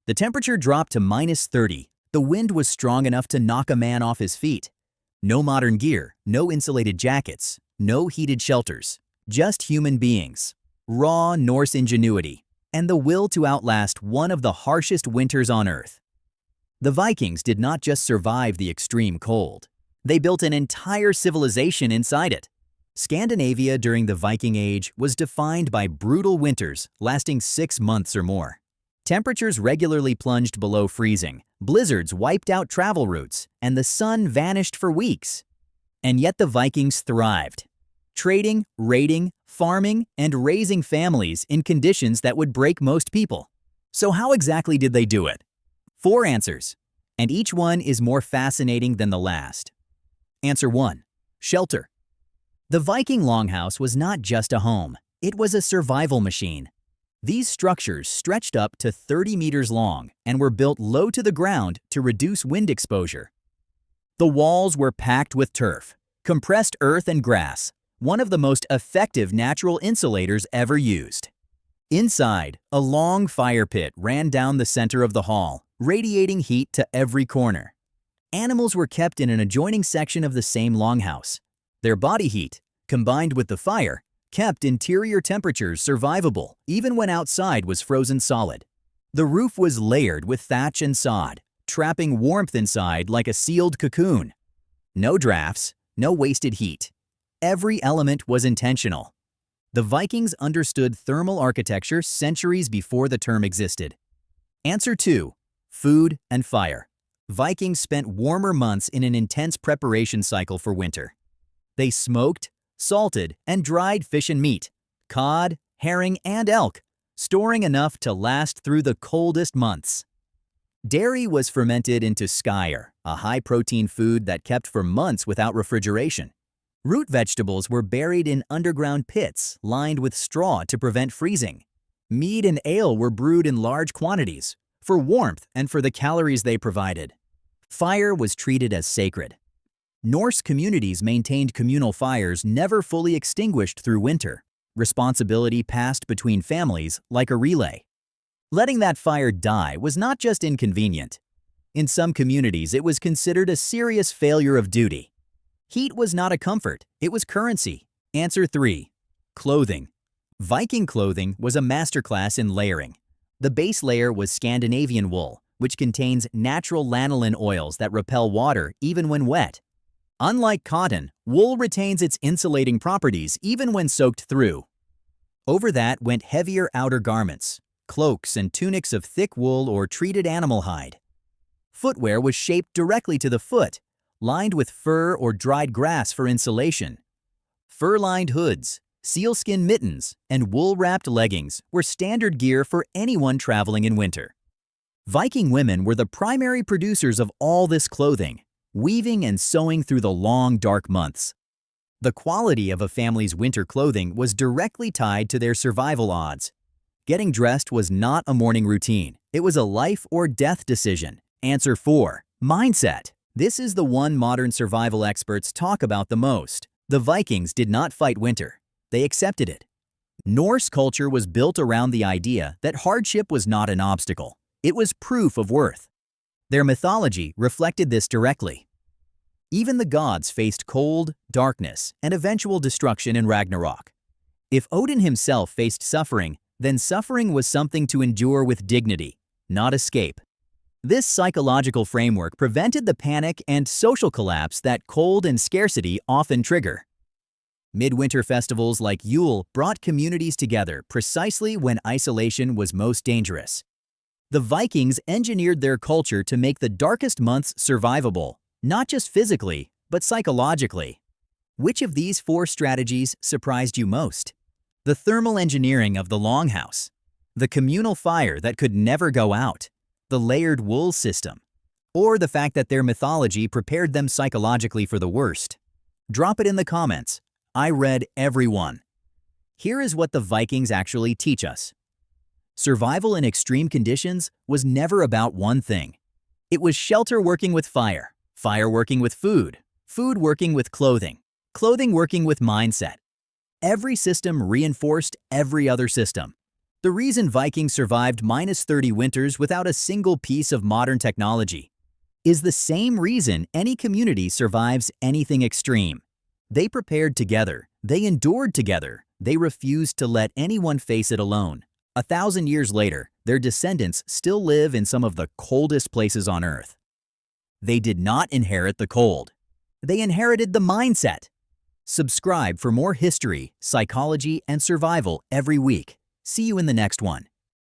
The temperature dropped to -30. The wind was strong enough to knock a man off his feet. No modern gear, no insulated jackets, no heated shelters. Just human beings, raw Norse ingenuity, and the will to outlast one of the harshest winters on Earth. The Vikings did not just survive the extreme cold. They built an entire civilization inside it. Scandinavia during the Viking Age was defined by brutal winters lasting 6 months or more. Temperatures regularly plunged below freezing, blizzards wiped out travel routes, and the sun vanished for weeks. And yet the Vikings thrived, trading, raiding, farming, and raising families in conditions that would break most people. So how exactly did they do it? 4 answers, and each one is more fascinating than the last. Answer 1. Shelter. The Viking longhouse was not just a home, it was a survival machine. These structures stretched up to 30 meters long and were built low to the ground to reduce wind exposure. The walls were packed with turf, compressed earth and grass, one of the most effective natural insulators ever used. Inside, a long fire pit ran down the center of the hall, radiating heat to every corner. Animals were kept in an adjoining section of the same longhouse. Their body heat, combined with the fire, kept interior temperatures survivable even when outside was frozen solid. The roof was layered with thatch and sod, trapping warmth inside like a sealed cocoon. No drafts, no wasted heat. Every element was intentional. The Vikings understood thermal architecture centuries before the term existed. Answer 2. Food and fire. Vikings spent warmer months in an intense preparation cycle for winter. They smoked, salted, and dried fish and meat, cod, herring, and elk, storing enough to last through the coldest months. Dairy was fermented into skyr, a high-protein food that kept for months without refrigeration. Root vegetables were buried in underground pits lined with straw to prevent freezing. Mead and ale were brewed in large quantities, for warmth and for the calories they provided. Fire was treated as sacred. Norse communities maintained communal fires never fully extinguished through winter. Responsibility passed between families like a relay. Letting that fire die was not just inconvenient. In some communities, it was considered a serious failure of duty. Heat was not a comfort, it was currency. Answer 3. Clothing. Viking clothing was a masterclass in layering. The base layer was Scandinavian wool, which contains natural lanolin oils that repel water even when wet. Unlike cotton, wool retains its insulating properties even when soaked through. Over that went heavier outer garments, cloaks and tunics of thick wool or treated animal hide. Footwear was shaped directly to the foot, lined with fur or dried grass for insulation. Fur-lined hoods, sealskin mittens, and wool-wrapped leggings were standard gear for anyone traveling in winter. Viking women were the primary producers of all this clothing, weaving and sewing through the long, dark months. The quality of a family's winter clothing was directly tied to their survival odds. Getting dressed was not a morning routine. It was a life or death decision. Answer 4. Mindset. This is the one modern survival experts talk about the most. The Vikings did not fight winter. They accepted it. Norse culture was built around the idea that hardship was not an obstacle. It was proof of worth. Their mythology reflected this directly. Even the gods faced cold, darkness, and eventual destruction in Ragnarok. If Odin himself faced suffering, then suffering was something to endure with dignity, not escape. This psychological framework prevented the panic and social collapse that cold and scarcity often trigger. Midwinter festivals like Yule brought communities together precisely when isolation was most dangerous. The Vikings engineered their culture to make the darkest months survivable, not just physically, but psychologically. Which of these 4 strategies surprised you most? The thermal engineering of the longhouse, the communal fire that could never go out, the layered wool system, or the fact that their mythology prepared them psychologically for the worst? Drop it in the comments. I read every one. Here is what the Vikings actually teach us. Survival in extreme conditions was never about one thing. It was shelter working with fire, fire working with food, food working with clothing, clothing working with mindset. Every system reinforced every other system. The reason Vikings survived -30 winters without a single piece of modern technology is the same reason any community survives anything extreme. They prepared together, they endured together, they refused to let anyone face it alone. 1,000 years later, their descendants still live in some of the coldest places on Earth. They did not inherit the cold. They inherited the mindset. Subscribe for more history, psychology, and survival every week. See you in the next one.